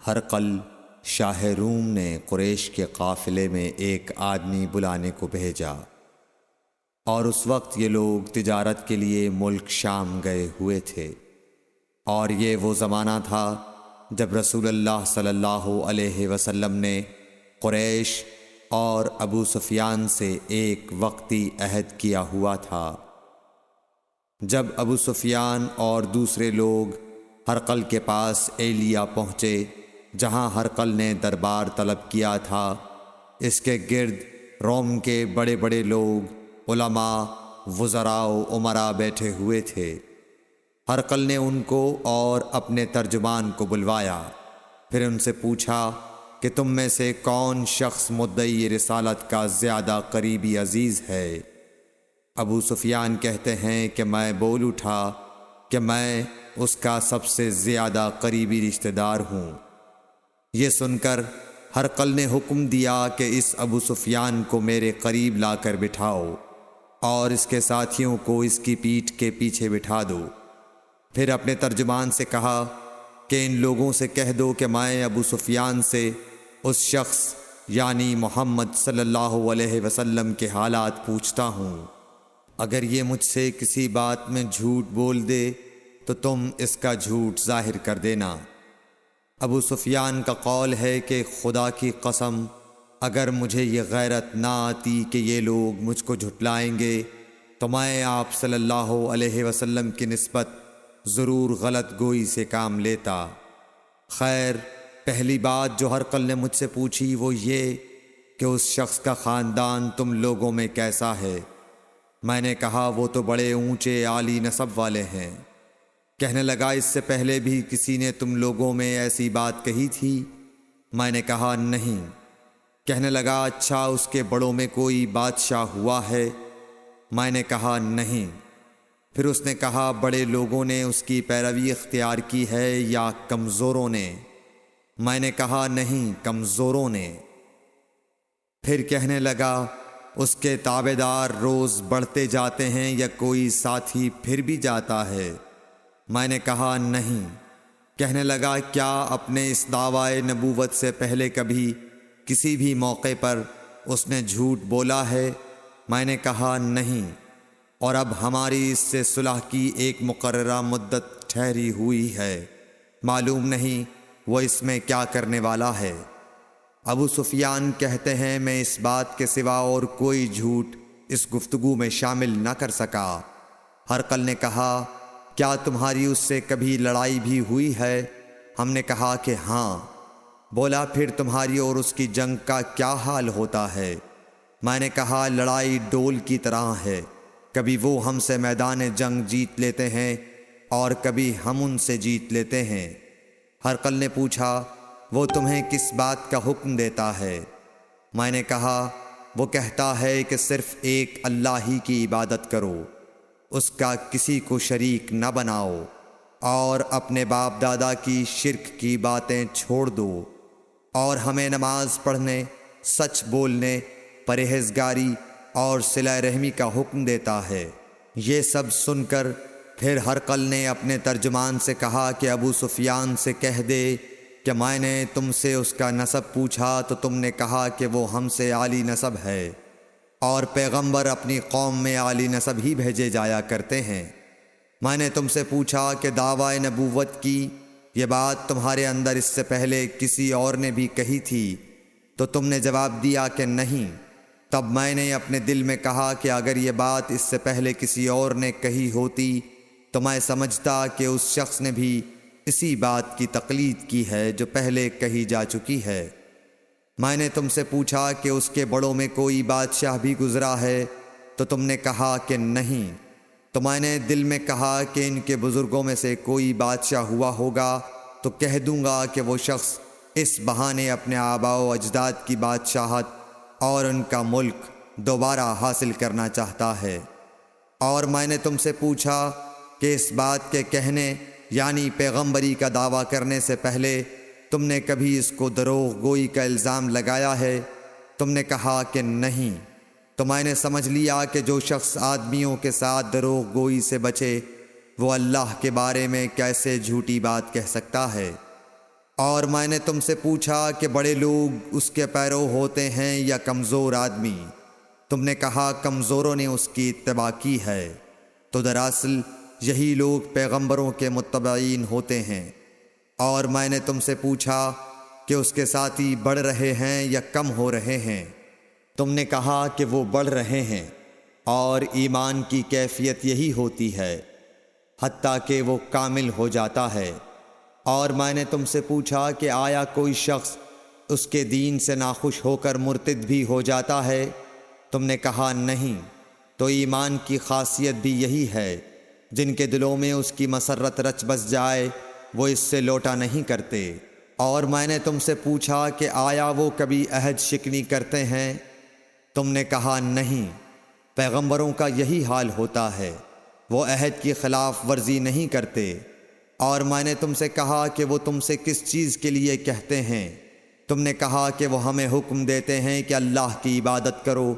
ہرقل شاہ روم نے قریش کے قافلے میں ایک آدمی بلانے کو بھیجا، اور اس وقت یہ لوگ تجارت کے لیے ملک شام گئے ہوئے تھے، اور یہ وہ زمانہ تھا جب رسول اللہ صلی اللہ علیہ وسلم نے قریش اور ابو سفیان سے ایک وقتی عہد کیا ہوا تھا۔ جب ابو سفیان اور دوسرے لوگ ہرقل کے پاس ایلیا پہنچے جہاں ہرقل نے دربار طلب کیا تھا، اس کے گرد روم کے بڑے بڑے لوگ، علماء، وزراء و امراء بیٹھے ہوئے تھے۔ ہرقل نے ان کو اور اپنے ترجمان کو بلوایا، پھر ان سے پوچھا کہ تم میں سے کون شخص مدعی رسالت کا زیادہ قریبی عزیز ہے؟ ابو سفیان کہتے ہیں کہ میں بول اٹھا کہ میں اس کا سب سے زیادہ قریبی رشتہ دار ہوں۔ یہ سن کر ہرقل نے حکم دیا کہ اس ابو سفیان کو میرے قریب لا کر بٹھاؤ اور اس کے ساتھیوں کو اس کی پیٹھ کے پیچھے بٹھا دو۔ پھر اپنے ترجمان سے کہا کہ ان لوگوں سے کہہ دو کہ میں ابو سفیان سے اس شخص یعنی محمد صلی اللہ علیہ وسلم کے حالات پوچھتا ہوں، اگر یہ مجھ سے کسی بات میں جھوٹ بول دے تو تم اس کا جھوٹ ظاہر کر دینا۔ ابو سفیان کا قول ہے کہ خدا کی قسم اگر مجھے یہ غیرت نہ آتی کہ یہ لوگ مجھ کو جھٹلائیں گے تو میں آپ صلی اللہ علیہ وسلم کی نسبت ضرور غلط گوئی سے کام لیتا۔ خیر، پہلی بات جو ہرقل نے مجھ سے پوچھی وہ یہ کہ اس شخص کا خاندان تم لوگوں میں کیسا ہے؟ میں نے کہا وہ تو بڑے اونچے عالی نسب والے ہیں۔ کہنے لگا اس سے پہلے بھی کسی نے تم لوگوں میں ایسی بات کہی تھی؟ میں نے کہا نہیں۔ کہنے لگا اچھا اس کے بڑوں میں کوئی بادشاہ ہوا ہے؟ میں نے کہا نہیں۔ پھر اس نے کہا بڑے لوگوں نے اس کی پیروی اختیار کی ہے یا کمزوروں نے؟ میں نے کہا نہیں، کمزوروں نے۔ پھر کہنے لگا اس کے تابعدار روز بڑھتے جاتے ہیں یا کوئی ساتھی پھر بھی جاتا ہے؟ میں نے کہا نہیں۔ کہنے لگا کیا اپنے اس دعوی نبوت سے پہلے کبھی کسی بھی موقع پر اس نے جھوٹ بولا ہے؟ میں نے کہا نہیں، اور اب ہماری اس سے صلح کی ایک مقررہ مدت ٹھہری ہوئی ہے، معلوم نہیں وہ اس میں کیا کرنے والا ہے۔ ابو سفیان کہتے ہیں میں اس بات کے سوا اور کوئی جھوٹ اس گفتگو میں شامل نہ کر سکا۔ ہرقل نے کہا کیا تمہاری اس سے کبھی لڑائی بھی ہوئی ہے؟ ہم نے کہا کہ ہاں۔ بولا پھر تمہاری اور اس کی جنگ کا کیا حال ہوتا ہے؟ میں نے کہا لڑائی ڈول کی طرح ہے، کبھی وہ ہم سے میدان جنگ جیت لیتے ہیں اور کبھی ہم ان سے جیت لیتے ہیں۔ ہرقل نے پوچھا وہ تمہیں کس بات کا حکم دیتا ہے؟ میں نے کہا وہ کہتا ہے کہ صرف ایک اللہ ہی کی عبادت کرو، اس کا کسی کو شریک نہ بناؤ، اور اپنے باپ دادا کی شرک کی باتیں چھوڑ دو، اور ہمیں نماز پڑھنے، سچ بولنے، پرہیزگاری اور صلہ رحمی کا حکم دیتا ہے۔ یہ سب سن کر پھر ہرقل نے اپنے ترجمان سے کہا کہ ابو سفیان سے کہہ دے کہ میں نے تم سے اس کا نسب پوچھا تو تم نے کہا کہ وہ ہم سے عالی نسب ہے، اور پیغمبر اپنی قوم میں عالی نسب ہی بھیجے جایا کرتے ہیں۔ میں نے تم سے پوچھا کہ دعوی نبوت کی یہ بات تمہارے اندر اس سے پہلے کسی اور نے بھی کہی تھی؟ تو تم نے جواب دیا کہ نہیں۔ تب میں نے اپنے دل میں کہا کہ اگر یہ بات اس سے پہلے کسی اور نے کہی ہوتی تو میں سمجھتا کہ اس شخص نے بھی اسی بات کی تقلید کی ہے جو پہلے کہی جا چکی ہے۔ میں نے تم سے پوچھا کہ اس کے بڑوں میں کوئی بادشاہ بھی گزرا ہے؟ تو تم نے کہا کہ نہیں۔ تو میں نے دل میں کہا کہ ان کے بزرگوں میں سے کوئی بادشاہ ہوا ہوگا تو کہہ دوں گا کہ وہ شخص اس بہانے اپنے آباء و اجداد کی بادشاہت اور ان کا ملک دوبارہ حاصل کرنا چاہتا ہے۔ اور میں نے تم سے پوچھا کہ اس بات کے کہنے یعنی پیغمبری کا دعویٰ کرنے سے پہلے تم نے کبھی اس کو دروغ گوئی کا الزام لگایا ہے؟ تم نے کہا کہ نہیں۔ تو میں نے سمجھ لیا کہ جو شخص آدمیوں کے ساتھ دروغ گوئی سے بچے وہ اللہ کے بارے میں کیسے جھوٹی بات کہہ سکتا ہے۔ اور میں نے تم سے پوچھا کہ بڑے لوگ اس کے پیرو ہوتے ہیں یا کمزور آدمی؟ تم نے کہا کمزوروں نے اس کی اتباع کی ہے۔ تو دراصل یہی لوگ پیغمبروں کے متبعین ہوتے ہیں۔ اور میں نے تم سے پوچھا کہ اس کے ساتھی بڑھ رہے ہیں یا کم ہو رہے ہیں؟ تم نے کہا کہ وہ بڑھ رہے ہیں، اور ایمان کی کیفیت یہی ہوتی ہے حتیٰ کہ وہ کامل ہو جاتا ہے۔ اور میں نے تم سے پوچھا کہ آیا کوئی شخص اس کے دین سے ناخوش ہو کر مرتد بھی ہو جاتا ہے؟ تم نے کہا نہیں۔ تو ایمان کی خاصیت بھی یہی ہے، جن کے دلوں میں اس کی مسرت رچ بس جائے وہ اس سے لوٹا نہیں کرتے۔ اور میں نے تم سے پوچھا کہ آیا وہ کبھی عہد شکنی کرتے ہیں؟ تم نے کہا نہیں۔ پیغمبروں کا یہی حال ہوتا ہے، وہ عہد کی خلاف ورزی نہیں کرتے۔ اور میں نے تم سے کہا کہ وہ تم سے کس چیز کے لیے کہتے ہیں؟ تم نے کہا کہ وہ ہمیں حکم دیتے ہیں کہ اللہ کی عبادت کرو،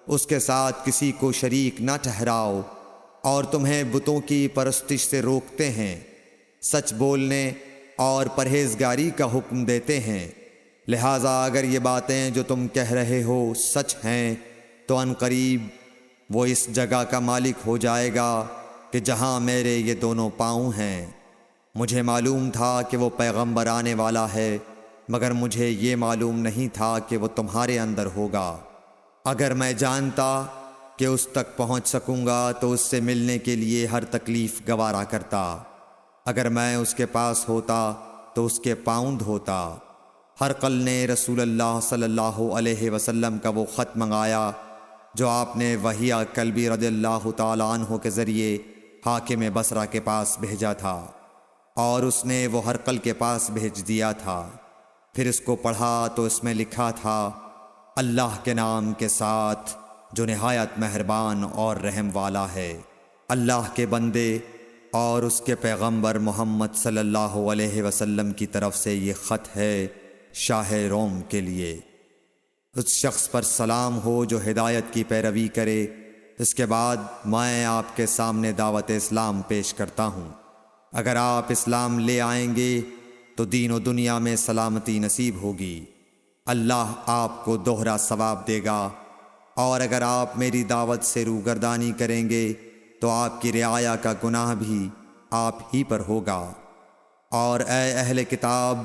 اس کے ساتھ کسی کو شریک نہ ٹھہراؤ، اور تمہیں بتوں کی پرستش سے روکتے ہیں، سچ بولنے اور پرہیزگاری کا حکم دیتے ہیں۔ لہٰذا اگر یہ باتیں جو تم کہہ رہے ہو سچ ہیں تو ان قریب وہ اس جگہ کا مالک ہو جائے گا کہ جہاں میرے یہ دونوں پاؤں ہیں۔ مجھے معلوم تھا کہ وہ پیغمبر آنے والا ہے، مگر مجھے یہ معلوم نہیں تھا کہ وہ تمہارے اندر ہوگا۔ اگر میں جانتا کہ اس تک پہنچ سکوں گا تو اس سے ملنے کے لیے ہر تکلیف گوارا کرتا۔ اگر میں اس کے پاس ہوتا تو اس کے پاؤں دھوتا۔ ہرقل نے رسول اللہ صلی اللہ علیہ وسلم کا وہ خط منگایا جو آپ نے وہیہ کلبی رضی اللہ تعالیٰ عنہ کے ذریعے حاکم بصرہ کے پاس بھیجا تھا، اور اس نے وہ ہرقل کے پاس بھیج دیا تھا۔ پھر اس کو پڑھا تو اس میں لکھا تھا، اللہ کے نام کے ساتھ جو نہایت مہربان اور رحم والا ہے۔ اللہ کے بندے اور اس کے پیغمبر محمد صلی اللہ علیہ وسلم کی طرف سے یہ خط ہے شاہ روم کے لیے۔ اس شخص پر سلام ہو جو ہدایت کی پیروی کرے۔ اس کے بعد میں آپ کے سامنے دعوت اسلام پیش کرتا ہوں۔ اگر آپ اسلام لے آئیں گے تو دین و دنیا میں سلامتی نصیب ہوگی، اللہ آپ کو دوہرا ثواب دے گا۔ اور اگر آپ میری دعوت سے روگردانی کریں گے تو آپ کی رعایا کا گناہ بھی آپ ہی پر ہوگا۔ اور اے اہل کتاب،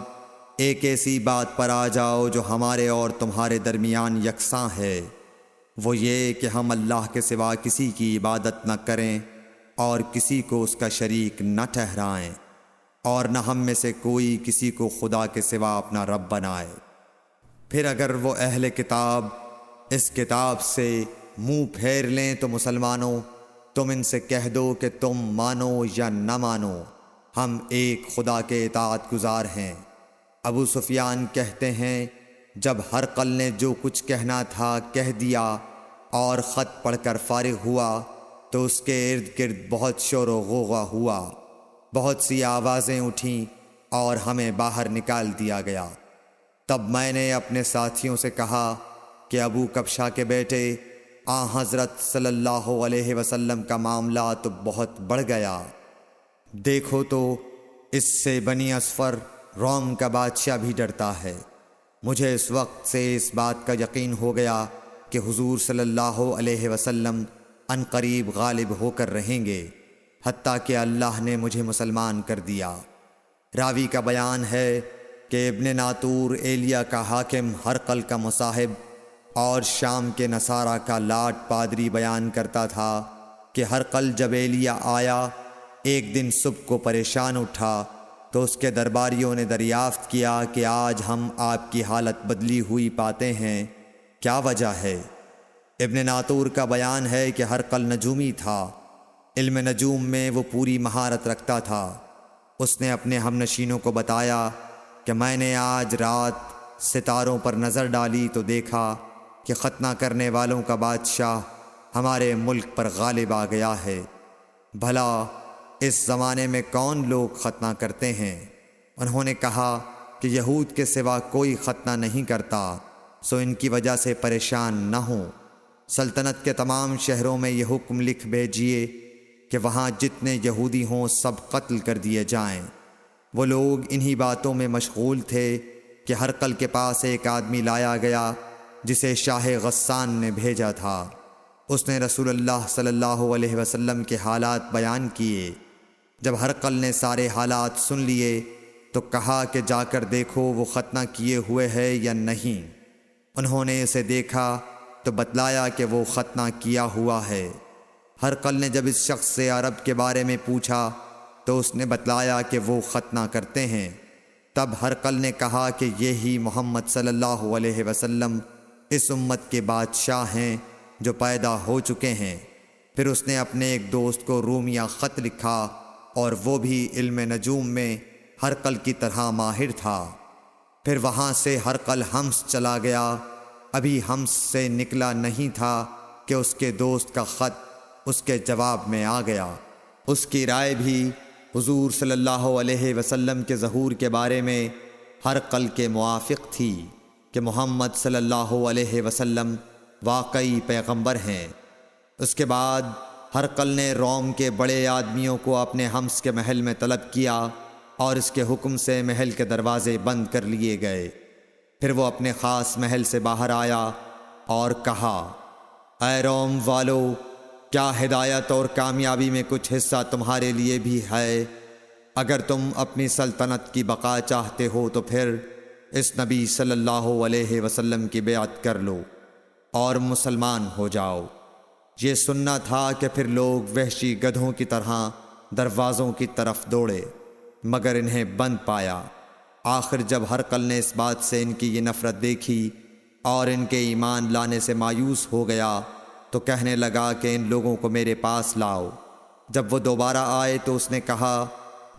ایک ایسی بات پر آ جاؤ جو ہمارے اور تمہارے درمیان یکساں ہے، وہ یہ کہ ہم اللہ کے سوا کسی کی عبادت نہ کریں اور کسی کو اس کا شریک نہ ٹھہرائیں، اور نہ ہم میں سے کوئی کسی کو خدا کے سوا اپنا رب بنائے۔ پھر اگر وہ اہل کتاب اس کتاب سے منہ پھیر لیں تو مسلمانوں، تم ان سے کہہ دو کہ تم مانو یا نہ مانو، ہم ایک خدا کے اطاعت گزار ہیں۔ ابو سفیان کہتے ہیں، جب ہرقل نے جو کچھ کہنا تھا کہہ دیا اور خط پڑھ کر فارغ ہوا تو اس کے ارد گرد بہت شور و غوغا ہوا، بہت سی آوازیں اٹھیں اور ہمیں باہر نکال دیا گیا۔ تب میں نے اپنے ساتھیوں سے کہا کہ ابو کبشہ کے بیٹے حضرت صلی اللہ علیہ وسلم کا معاملہ تو بہت بڑھ گیا۔ دیکھو تو اس سے بنی اصفر روم کا بادشاہ بھی ڈرتا ہے۔ مجھے اس وقت سے اس بات کا یقین ہو گیا کہ حضور صلی اللہ علیہ وسلم ان قریب غالب ہو کر رہیں گے، حتیٰ کہ اللہ نے مجھے مسلمان کر دیا۔ راوی کا بیان ہے کہ ابن ناطور ایلیا کا حاکم ہرقل کا مصاحب اور شام کے نصارہ کا لاٹ پادری بیان کرتا تھا کہ ہرقل جب ایلیا آیا ایک دن صبح کو پریشان اٹھا تو اس کے درباریوں نے دریافت کیا کہ آج ہم آپ کی حالت بدلی ہوئی پاتے ہیں، کیا وجہ ہے؟ ابن ناطور کا بیان ہے کہ ہرقل نجومی تھا، علم نجوم میں وہ پوری مہارت رکھتا تھا۔ اس نے اپنے ہم نشینوں کو بتایا کہ میں نے آج رات ستاروں پر نظر ڈالی تو دیکھا کہ ختنہ کرنے والوں کا بادشاہ ہمارے ملک پر غالب آ گیا ہے۔ بھلا اس زمانے میں کون لوگ ختنہ کرتے ہیں؟ انہوں نے کہا کہ یہود کے سوا کوئی ختنہ نہیں کرتا، سو ان کی وجہ سے پریشان نہ ہوں۔ سلطنت کے تمام شہروں میں یہ حکم لکھ بھیجیے کہ وہاں جتنے یہودی ہوں سب قتل کر دیے جائیں۔ وہ لوگ انہی باتوں میں مشغول تھے کہ ہرقل کے پاس ایک آدمی لایا گیا جسے شاہ غسان نے بھیجا تھا۔ اس نے رسول اللہ صلی اللہ علیہ وسلم کے حالات بیان کیے۔ جب ہرقل نے سارے حالات سن لیے تو کہا کہ جا کر دیکھو وہ ختنہ کیے ہوئے ہے یا نہیں۔ انہوں نے اسے دیکھا تو بتلایا کہ وہ ختنہ کیا ہوا ہے۔ ہرقل نے جب اس شخص سے عرب کے بارے میں پوچھا تو اس نے بتلایا کہ وہ ختنہ کرتے ہیں۔ تب ہرقل نے کہا کہ یہی محمد صلی اللہ علیہ وسلم اس امت کے بادشاہ ہیں جو پیدا ہو چکے ہیں۔ پھر اس نے اپنے ایک دوست کو رومیہ خط لکھا اور وہ بھی علم نجوم میں ہرقل کی طرح ماہر تھا۔ پھر وہاں سے ہرقل حمص چلا گیا۔ ابھی حمص سے نکلا نہیں تھا کہ اس کے دوست کا خط اس کے جواب میں آ گیا۔ اس کی رائے بھی حضور صلی اللہ علیہ وسلم کے ظہور کے بارے میں ہرقل کے موافق تھی کہ محمد صلی اللہ علیہ وسلم واقعی پیغمبر ہیں۔ اس کے بعد ہرقل نے روم کے بڑے آدمیوں کو اپنے حمص کے محل میں طلب کیا اور اس کے حکم سے محل کے دروازے بند کر لیے گئے۔ پھر وہ اپنے خاص محل سے باہر آیا اور کہا، اے روم والو، کیا ہدایت اور کامیابی میں کچھ حصہ تمہارے لیے بھی ہے؟ اگر تم اپنی سلطنت کی بقا چاہتے ہو تو پھر اس نبی صلی اللہ علیہ وسلم کی بیعت کر لو اور مسلمان ہو جاؤ۔ یہ سننا تھا کہ پھر لوگ وحشی گدھوں کی طرح دروازوں کی طرف دوڑے، مگر انہیں بند پایا۔ آخر جب ہرقل نے اس بات سے ان کی یہ نفرت دیکھی اور ان کے ایمان لانے سے مایوس ہو گیا تو کہنے لگا کہ ان لوگوں کو میرے پاس لاؤ۔ جب وہ دوبارہ آئے تو اس نے کہا،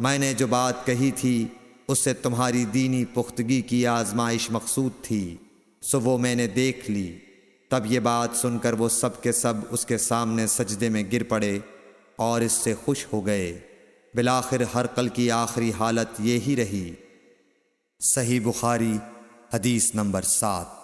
میں نے جو بات کہی تھی اس سے تمہاری دینی پختگی کی آزمائش مقصود تھی، سو وہ میں نے دیکھ لی۔ تب یہ بات سن کر وہ سب کے سب اس کے سامنے سجدے میں گر پڑے اور اس سے خوش ہو گئے۔ بالآخر ہرقل کی آخری حالت یہی رہی۔ صحیح بخاری حدیث نمبر 7۔